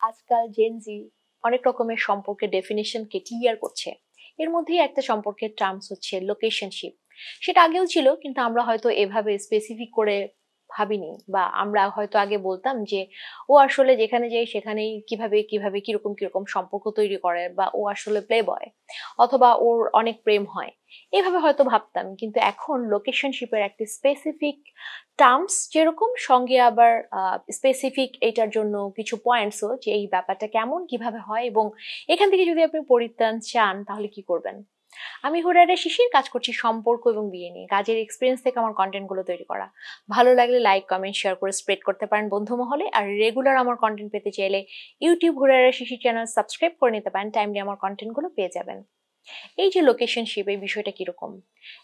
আজকাল জেনজি অনেক রকমের সম্পর্কের ডেফিনিশনকে ক্লিয়ার করছে। এর মধ্যেই একটা সম্পর্কের টার্মস হচ্ছে লোকেশনশিপ। সেটা আগেও ছিল, কিন্তু আমরা হয়তো এভাবে স্পেসিফিক করে ভাবিনি, বা আমরা হয়তো আগে বলতাম যে ও আসলে যেখানে যায় সেখানেই কিভাবে কিভাবে কিরকম কিরকম সম্পর্ক তৈরি করে, বা ও আসলে প্লে বয়, অথবা ওর অনেক প্রেম হয়, এভাবে হয়তো ভাবতাম। কিন্তু এখন লোকেশনশিপের একটা স্পেসিফিক টার্মস, যেরকম সঙ্গে আবার স্পেসিফিক এটার জন্য কিছু পয়েন্টসও, যে এই ব্যাপারটা কেমন কিভাবে হয়, এবং এখান থেকে যদি আপনি পরিত্রাণ চান তাহলে কি করবেন। আমি হুরায়রা শিশির, কাজ করছি সম্পর্ক এবং বিয়ে নিয়ে। কাজের এক্সপিরিয়েন্স থেকে আমার কন্টেন্টগুলো তৈরি করা। ভালো লাগলে লাইক কমেন্ট শেয়ার করে স্প্রেড করতে পারেন বন্ধু মহলে। আর রেগুলার আমার কন্টেন্ট পেতে চাইলে ইউটিউব হুরায়রা শিশির চ্যানেল সাবস্ক্রাইব করে নিতে পারেন, টাইমলি আমার কন্টেন্টগুলো পেয়ে যাবেন। এই যে লোকেশনশিপ, এই বিষয়টা কিরকম,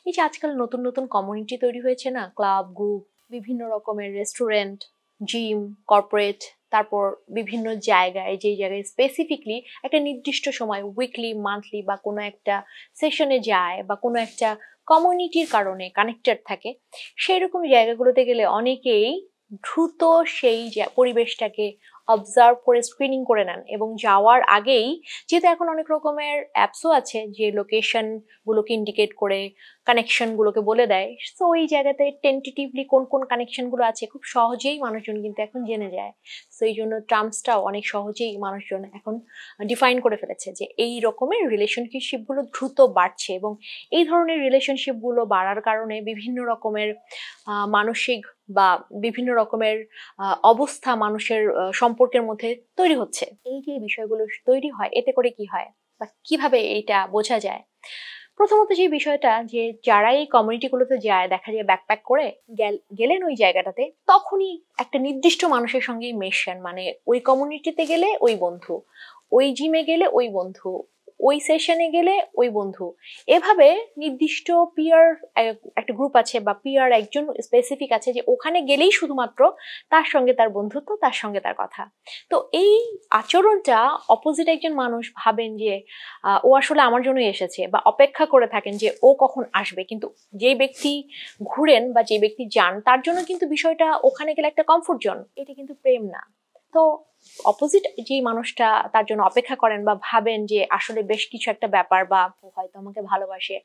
এই যে আজকাল নতুন নতুন কমিউনিটি তৈরি হয়েছে না, ক্লাব গ্রুপ, বিভিন্ন রকমের রেস্টুরেন্ট, জিম, কর্পোরেট, তারপর বিভিন্ন জায়গায়, যেই জায়গায় স্পেসিফিকলি একটা নির্দিষ্ট সময় উইকলি মান্থলি বা কোনো একটা সেশনে যায়, বা কোনো একটা কমিউনিটির কারণে কানেক্টেড থাকে, সেই রকম জায়গাগুলোতে গেলে অনেকেই দ্রুত সেই পরিবেশটাকে অবজার্ভ করে স্ক্রিনিং করে নেন, এবং যাওয়ার আগেই, যেহেতু এখন অনেক রকমের অ্যাপসও আছে যে লোকেশন গুলোকে ইন্ডিকেট করে কানেকশন গুলোকে বলে দেয়, সো ওই জায়গাতে টেন্টেটিভলি কোন কোন কানেকশন গুলো আছে খুব সহজেই মানুষজন কিন্তু এখন জেনে যায়। সো এই জন্য টার্মসটাও অনেক সহজেই মানুষজন এখন ডিফাইন করে ফেলেছে যে এই রকমের রিলেশনশিপ গুলো দ্রুত বাড়ছে, এবং এই ধরনের রিলেশনশিপ গুলো বাড়ার কারণে বিভিন্ন রকমের মানসিক বা বিভিন্ন রকমের অবস্থা মানুষের সম্পর্কের মধ্যে তৈরি হচ্ছে। এই যে বিষয়গুলো তৈরি হয়, এতে করে কি হয় বা কিভাবে এটা বোঝা যায়। প্রথমত যে বিষয়টা, যে যারা এই কমিউনিটিগুলোতে যায়, দেখা যায় ব্যাকপ্যাক করে গেলেন ওই জায়গাটাতে, তখনই একটা নির্দিষ্ট মানুষের সঙ্গেই মেশেন। মানে ওই কমিউনিটিতে গেলে ওই বন্ধু, ওই জিমে গেলে ওই বন্ধু, ওই সেশনে গেলে ওই বন্ধু, এভাবে নির্দিষ্ট পিয়ার একটা গ্রুপ আছে, বা পিয়ার একজন স্পেসিফিক আছে, যে ওখানে গেলেই শুধুমাত্র তার সঙ্গে তার বন্ধুত্ব, তার সঙ্গে তার কথা। তো এই আচরণটা অপোজিট একজন মানুষ ভাবেন যে ও আসলে আমার জন্যই এসেছে, বা অপেক্ষা করে থাকেন যে ও কখন আসবে। কিন্তু যে ব্যক্তি ঘুরেন বা যে ব্যক্তি যান, তার জন্য কিন্তু বিষয়টা ওখানে গেলে একটা কমফোর্ট জোন, এটা কিন্তু প্রেম না। তো অপোজিট যে মানুষটা তার জন্য অপেক্ষা করেন, বা ভাবেন যে আসলে বেশ কিছু একটা ব্যাপার, বা ও হয়তো আমাকে ভালোবাসে,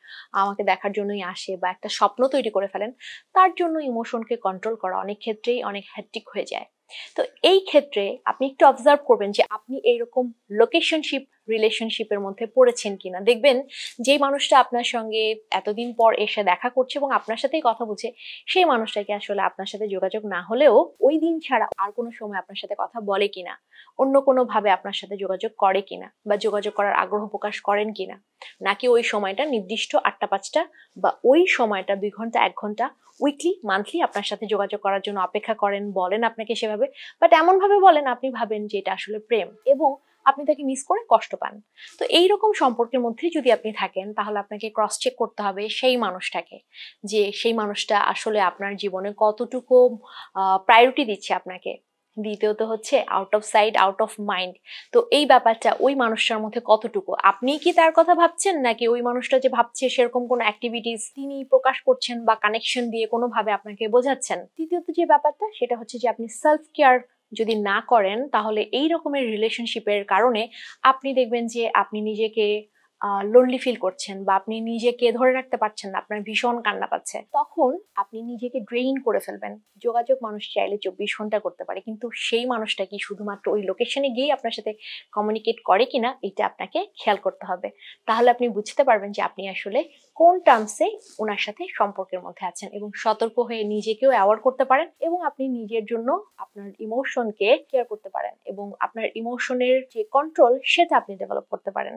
আমাকে দেখার জন্যই আসে, বা একটা স্বপ্ন তৈরি করে ফেলেন, তার জন্য ইমোশনকে কন্ট্রোল করা অনেক ক্ষেত্রেই অনেক হ্যাট্রিক হয়ে যায়। তো এই ক্ষেত্রে আপনি একটু অবজার্ভ করবেন যে আপনি এইরকম লোকেশনশিপ রিলেশনশিপের মধ্যে পড়েছেন কিনা। দেখবেন যে মানুষটা আপনার সঙ্গে এতদিন পর এসে দেখা করছে এবং আপনার সাথেই কথা বলছে, সেই মানুষটাকে আসলে আপনার সাথে যোগাযোগ না হলেও ওই দিন ছাড়া আর কোনো সময় আপনার সাথে কথা বলে কিনা, অন্য কোনো ভাবে আপনার সাথে যোগাযোগ করে কিনা, বা যোগাযোগ করার আগ্রহ প্রকাশ করেন কিনা, নাকি ওই সময়টা নির্দিষ্ট 8টা 5টা, বা ওই সময়টা 2 ঘন্টা 1 ঘন্টা উইকলি মান্থলি আপনার সাথে যোগাযোগ করার জন্য অপেক্ষা করেন, বলেন আপনাকে সেভাবে, বাট এমন ভাবে বলেন আপনি ভাবেন যে এটা আসলে প্রেম, এবং আপনি তাকে মিস করে কষ্ট পান। তো এইরকম সম্পর্কের মধ্যে যদি আপনি থাকেন, তাহলে আপনাকে ক্রস চেক করতে হবে সেই মানুষটাকে, যে সেই মানুষটা আসলে আপনার জীবনে কতটুকু প্রায়োরিটি দিচ্ছে আপনাকে। দ্বিতীয়ত হচ্ছে out of sight out of mind. তো এই ব্যাপারটা ওই মানুষটার মধ্যে কতটুকু, আপনি কি তার কথা ভাবছেন, নাকি ওই মানুষটা যে ভাবছে সেরকম কোনো অ্যাক্টিভিটিস তিনি প্রকাশ করছেন, বা কানেকশন দিয়ে কোনোভাবে আপনাকে বোঝাচ্ছেন। তৃতীয়ত যে ব্যাপারটা, সেটা হচ্ছে যে আপনি সেলফ কেয়ার যদি না করেন, তাহলে এই রকমের রিলেশনশিপের কারণে আপনি দেখবেন যে আপনি নিজেকে লোনলি ফিল করছেন, বা আপনি নিজেকে ধরে রাখতে পারছেন না, আপনার ভীষণ কান্না পাচ্ছে, তখন আপনি নিজেকে ড্রেইন করে ফেলবেন। যোগাযোগ মানুষ চাইলে 24 ঘন্টা করতে পারে, কিন্তু সেই মানুষটা কি শুধুমাত্র ওই লোকেশনে গিয়ে আপনার সাথে কমিউনিকেট করে কিনা, এটা আপনাকে খেয়াল করতে হবে। তাহলে আপনি বুঝতে পারবেন যে আপনি আসলে কোন টার্মসে ওনার সাথে সম্পর্কের মধ্যে আছেন, এবং সতর্ক হয়ে নিজেকেও অ্যাওয়ার্ড করতে পারেন, এবং আপনি নিজের জন্য আপনার ইমোশনকে কেয়ার করতে পারেন, এবং আপনার ইমোশনের যে কন্ট্রোল, সেটা আপনি ডেভেলপ করতে পারেন।